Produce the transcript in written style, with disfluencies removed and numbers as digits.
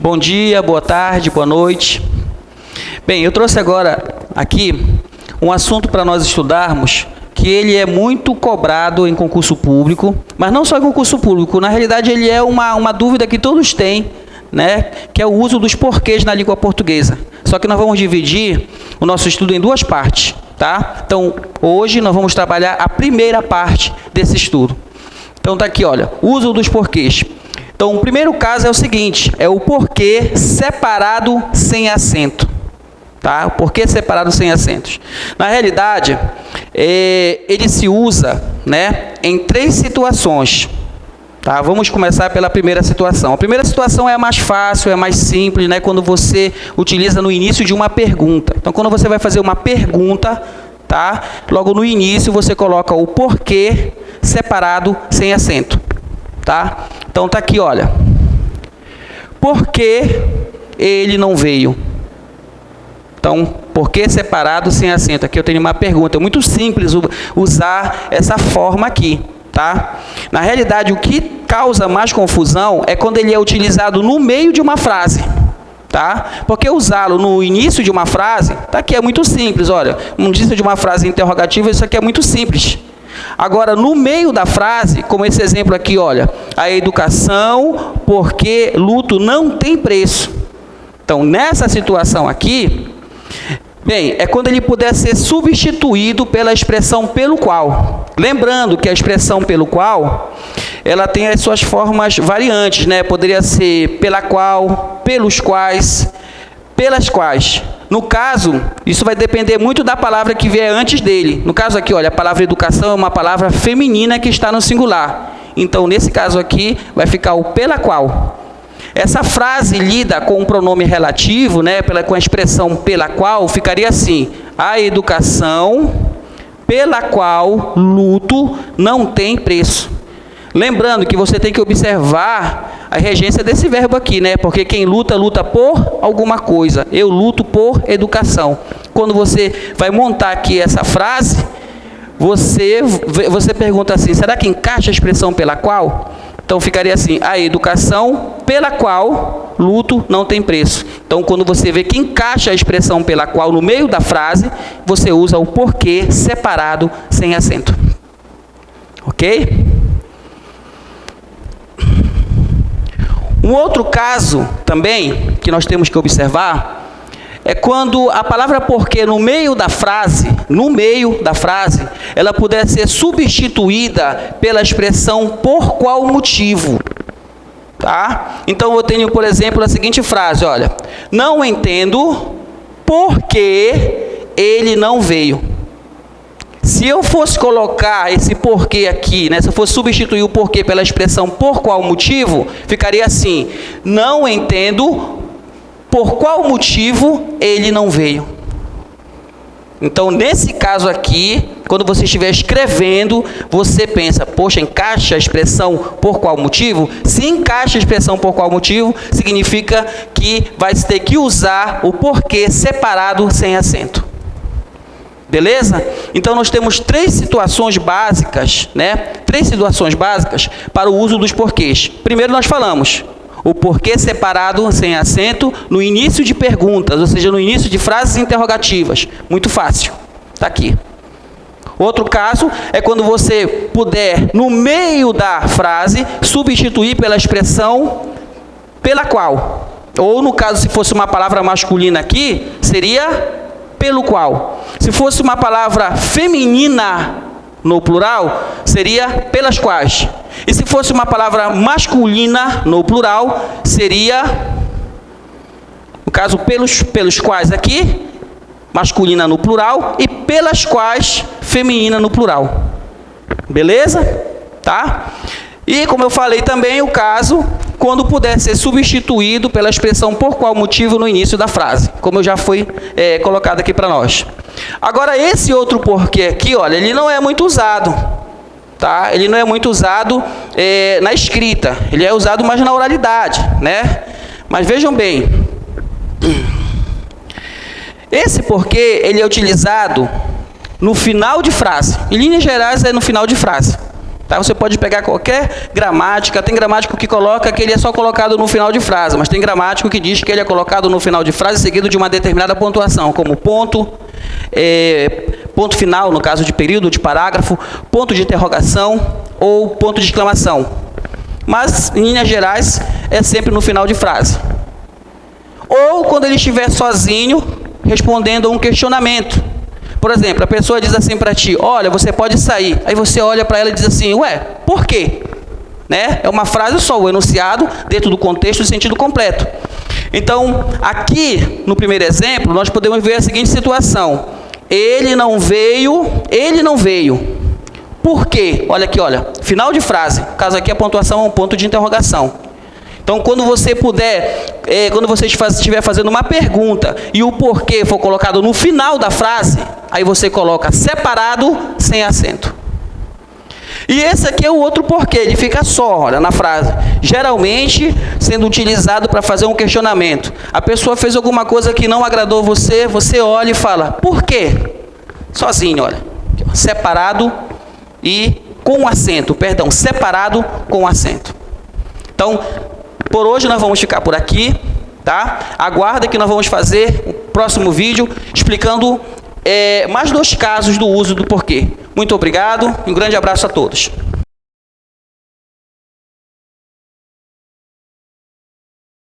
Bom dia, boa tarde, boa noite. Bem, eu trouxe agora aqui um assunto para nós estudarmos, que ele é muito cobrado em concurso público, mas não só em concurso público, na realidade ele é uma dúvida que todos têm, né, que é o uso dos porquês na língua portuguesa. Só que nós vamos dividir o nosso estudo em duas partes, tá? Então, hoje nós vamos trabalhar a primeira parte desse estudo. Então, tá aqui, olha, uso dos porquês. Então, o primeiro caso é o seguinte, é o porquê separado sem acento. Tá? O porquê separado sem acentos. Na realidade, ele se usa, né, em três situações. Tá? Vamos começar pela primeira situação. A primeira situação é a mais fácil, é a mais simples, né, quando você utiliza no início de uma pergunta. Então, quando você vai fazer uma pergunta, tá, logo no início você coloca o porquê separado sem acento. Tá? Então, tá aqui, olha. Por que ele não veio? Então, por que separado sem acento? Aqui eu tenho uma pergunta. É muito simples usar essa forma aqui, tá? Na realidade, o que causa mais confusão é quando ele é utilizado no meio de uma frase, tá? Porque usá-lo no início de uma frase, tá aqui é muito simples, olha. No início de uma frase interrogativa, isso aqui é muito simples. Agora, no meio da frase, como esse exemplo aqui, olha, a educação, porque luto não tem preço. Então, nessa situação aqui, bem, é quando ele puder ser substituído pela expressão pelo qual. Lembrando que a expressão pelo qual, ela tem as suas formas variantes, né? Poderia ser pela qual, pelos quais, pelas quais. No caso, isso vai depender muito da palavra que vier antes dele. No caso aqui, olha, a palavra educação é uma palavra feminina que está no singular. Então, nesse caso aqui, vai ficar o pela qual. Essa frase lida com um pronome relativo, né, com a expressão pela qual, ficaria assim: a educação pela qual luto não tem preço. Lembrando que você tem que observar a regência desse verbo aqui, né? Porque quem luta, luta por alguma coisa. Eu luto por educação. Quando você vai montar aqui essa frase, você pergunta assim: será que encaixa a expressão pela qual? Então, ficaria assim: a educação pela qual luto não tem preço. Então, quando você vê que encaixa a expressão pela qual no meio da frase, você usa o porquê separado sem acento. Ok? Um outro caso também que nós temos que observar é quando a palavra porquê no meio da frase, ela puder ser substituída pela expressão por qual motivo. Tá? Então, eu tenho, por exemplo, a seguinte frase, olha: não entendo por que ele não veio. Se eu fosse colocar esse porquê aqui, né, se eu fosse substituir o porquê pela expressão por qual motivo, ficaria assim: não entendo por qual motivo ele não veio. Então, nesse caso aqui, quando você estiver escrevendo, você pensa: poxa, encaixa a expressão por qual motivo? Se encaixa a expressão por qual motivo, significa que vai ter que usar o porquê separado sem acento. Beleza? Então, nós temos três situações básicas, né? Três situações básicas para o uso dos porquês. Primeiro, nós falamos o porquê separado sem acento no início de perguntas, ou seja, no início de frases interrogativas. Muito fácil. Está aqui. Outro caso é quando você puder, no meio da frase, substituir pela expressão pela qual. Ou, no caso, se fosse uma palavra masculina aqui, seria pelo qual. Se fosse uma palavra feminina no plural, seria pelas quais. E se fosse uma palavra masculina no plural, seria, no caso, pelos quais aqui, masculina no plural, e pelas quais, feminina no plural. Beleza? Tá? E, como eu falei também, o caso quando puder ser substituído pela expressão por qual motivo no início da frase, como já foi colocado aqui para nós. Agora, esse outro porquê aqui, olha, ele não é muito usado, tá? Ele não é muito usado na escrita, ele é usado mais na oralidade, né? Mas vejam bem, esse porquê, ele é utilizado no final de frase. Em linhas gerais, é no final de frase, Tá? Você pode pegar qualquer gramática, tem gramático que coloca que ele é só colocado no final de frase, mas tem gramático que diz que ele é colocado no final de frase seguido de uma determinada pontuação, como ponto, ponto final, no caso de período, de parágrafo, ponto de interrogação ou ponto de exclamação. Mas, em linhas gerais, é sempre no final de frase. Ou quando ele estiver sozinho, respondendo a um questionamento. Por exemplo, a pessoa diz assim para ti, olha, você pode sair. Aí você olha para ela e diz assim, ué, por quê? Né? É uma frase só, o enunciado, dentro do contexto e sentido completo. Então, aqui, no primeiro exemplo, nós podemos ver a seguinte situação. Ele não veio. Por quê? Olha aqui, olha, final de frase. No caso aqui, a pontuação é um ponto de interrogação. Então, quando você puder, quando você estiver fazendo uma pergunta e o porquê for colocado no final da frase, aí você coloca separado, sem acento. E esse aqui é o outro porquê, ele fica só, olha, na frase. Geralmente, sendo utilizado para fazer um questionamento. A pessoa fez alguma coisa que não agradou você, você olha e fala, por quê? Sozinho, olha. Separado e com acento, perdão, separado com acento. Então, por hoje nós vamos ficar por aqui, tá? Aguarda que nós vamos fazer o próximo vídeo explicando mais 2 casos do uso do porquê. Muito obrigado e um grande abraço a todos.